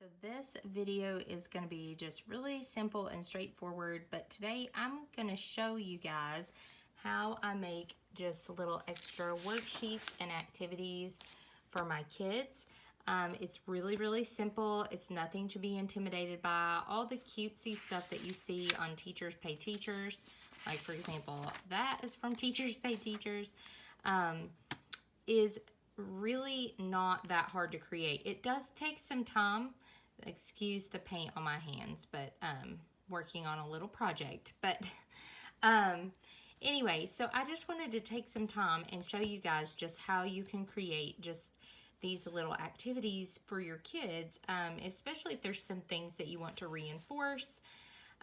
So this video is going to be just really simple and straightforward, but today I'm going to show you guys how I make just little extra worksheets and activities for my kids. It's really simple. It's nothing to be intimidated by. All the cutesy stuff that you see on Teachers Pay Teachers, like for example, that is from Teachers Pay Teachers, is really not that hard to create. It does take some time. Excuse the paint on my hands, but working on a little project. But anyway, so I just wanted to take some time and show you guys just how you can create just these little activities for your kids, especially if there's some things that you want to reinforce.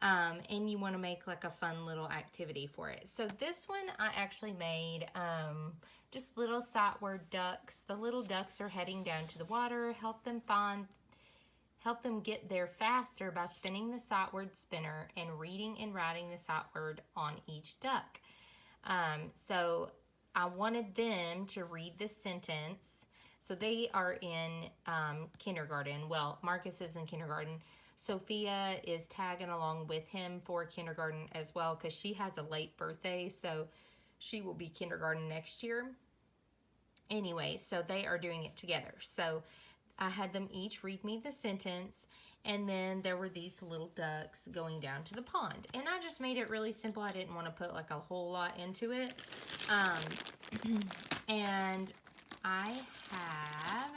And you want to make like a fun little activity for it. So this one I actually made just little sightward ducks. The little ducks are heading down to the water. Help them get there faster by spinning the sightward spinner and reading and writing the sightword on each duck. So I wanted them to read the sentence. So they are in kindergarten. Well, Marcus is in kindergarten. Sophia is tagging along with him for kindergarten as well because she has a late birthday, so she will be kindergarten next year. Anyway, so they are doing it together. So I had them each read me the sentence, and then there were these little ducks going down to the pond. And I just made it really simple. I didn't want to put like a whole lot into it. And I have...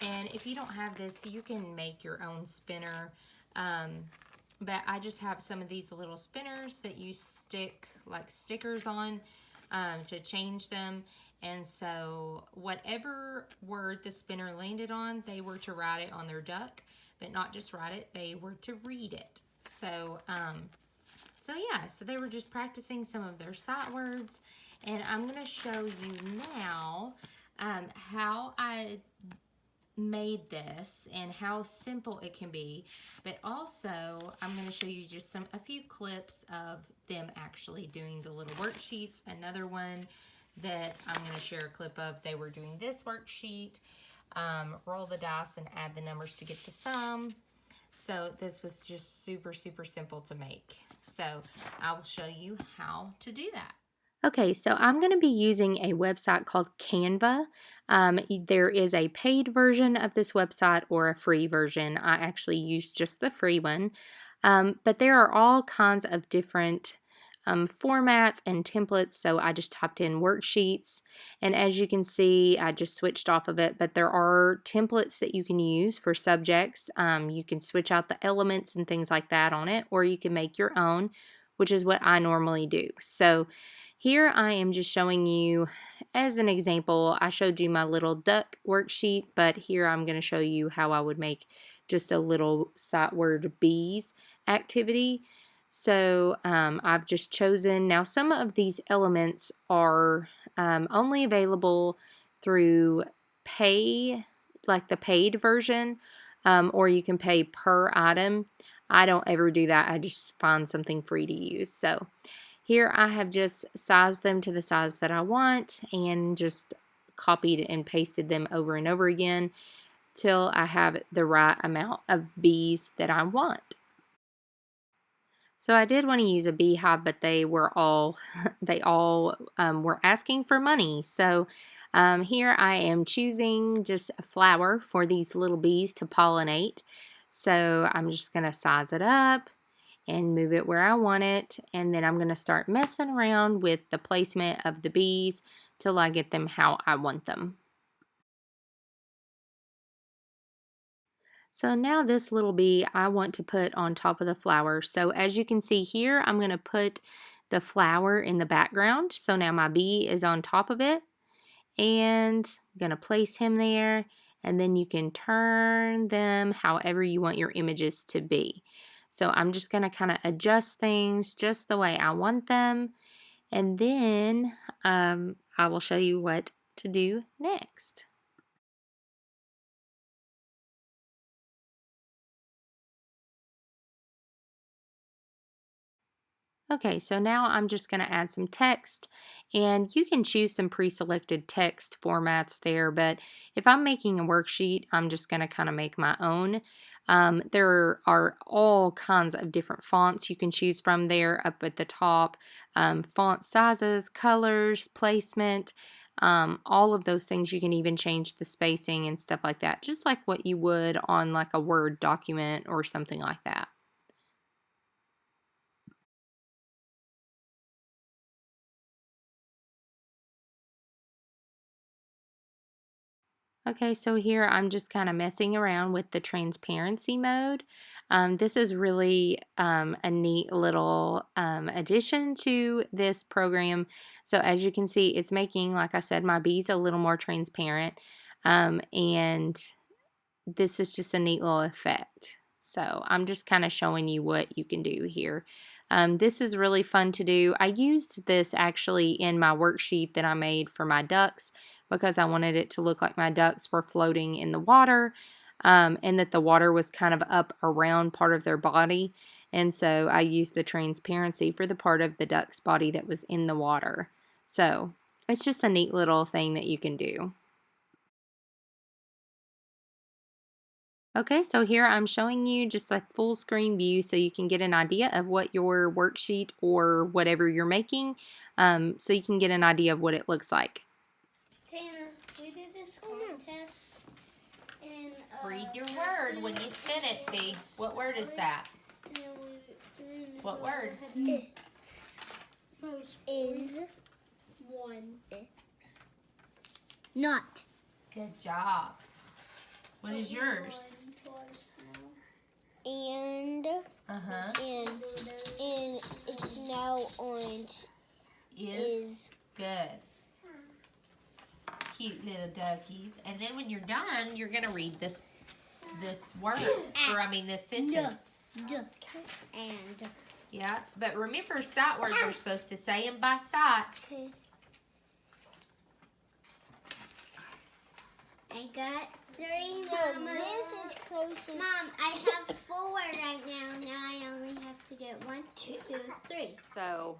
And if you don't have this, you can make your own spinner. But I just have some of these little spinners that you stick like stickers on to change them. And so whatever word the spinner landed on, they were to write it on their duck, but not just write it, they were to read it. So, so they were just practicing some of their sight words. And I'm going to show you now how I made this and how simple it can be, but also I'm going to show you just a few clips of them actually doing the little worksheets. Another one that I'm going to share a clip of, they were doing this worksheet, roll the dice and add the numbers to get the sum. So this was just super simple to make. So I will show you how to do that. Okay, so I'm going to be using a website called Canva. There is a paid version of this website or a free version. I actually used just the free one. But there are all kinds of different formats and templates, so I just typed in worksheets. And as you can see, I just switched off of it, but there are templates that you can use for subjects. You can switch out the elements and things like that on it, or you can make your own, which is what I normally do. So here I am just showing you as an example. I showed you my little duck worksheet, but here I'm going to show you how I would make just a little sight word bees activity. So I've just chosen, now some of these elements are only available through pay, like the paid version, or you can pay per item. I don't ever do that. I just find something free to use. So here I have just sized them to the size that I want and just copied and pasted them over and over again till I have the right amount of bees that I want. So I did want to use a beehive, but they all were asking for money. So here I am choosing just a flower for these little bees to pollinate. So I'm just going to size it up and move it where I want it, and then I'm going to start messing around with the placement of the bees till I get them how I want them. So now this little bee I want to put on top of the flower. So as you can see here, I'm going to put the flower in the background. So now my bee is on top of it, and I'm going to place him there, and then you can turn them however you want your images to be. So I'm just going to kind of adjust things just the way I want them. And then I will show you what to do next. Okay, so now I'm just going to add some text, and you can choose some pre-selected text formats there, but if I'm making a worksheet, I'm just going to kind of make my own. There are all kinds of different fonts you can choose from there up at the top, font sizes, colors, placement, all of those things. You can even change the spacing and stuff like that, just like what you would on like a Word document or something like that. Okay, so here I'm just kind of messing around with the transparency mode. This is really a neat little addition to this program. So as you can see, it's making, like I said, my bees a little more transparent. And this is just a neat little effect. So I'm just kind of showing you what you can do here. This is really fun to do. I used this actually in my worksheet that I made for my ducks because I wanted it to look like my ducks were floating in the water, and that the water was kind of up around part of their body. And so I used the transparency for the part of the duck's body that was in the water. So it's just a neat little thing that you can do. Okay, so here I'm showing you just a full screen view so you can get an idea of what your worksheet or whatever you're making, so you can get an idea of what it looks like. Tanner, we did this contest in Read your word when you spin it, Fee. What word is that? What word? Is one. Is not. Good job. What is yours? And and it's now on Is good. Cute little duckies. And then when you're done, you're gonna read this word, or I mean this sentence. Duck and. Yeah, but remember, sight words are supposed to say them by sight. Okay. I got 3, Mama. This is closest. Mom, I have 4 right now. Now I only have to get 1, 2, 3. So,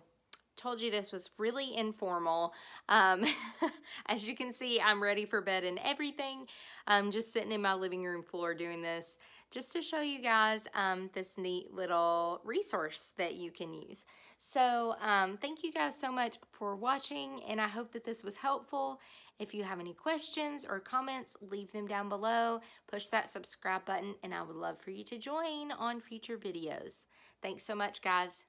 told you this was really informal. As you can see, I'm ready for bed and everything. I'm just sitting in my living room floor doing this just to show you guys this neat little resource that you can use. So, thank you guys so much for watching, and I hope that this was helpful. If you have any questions or comments, leave them down below. Push that subscribe button, and I would love for you to join on future videos. Thanks so much, guys.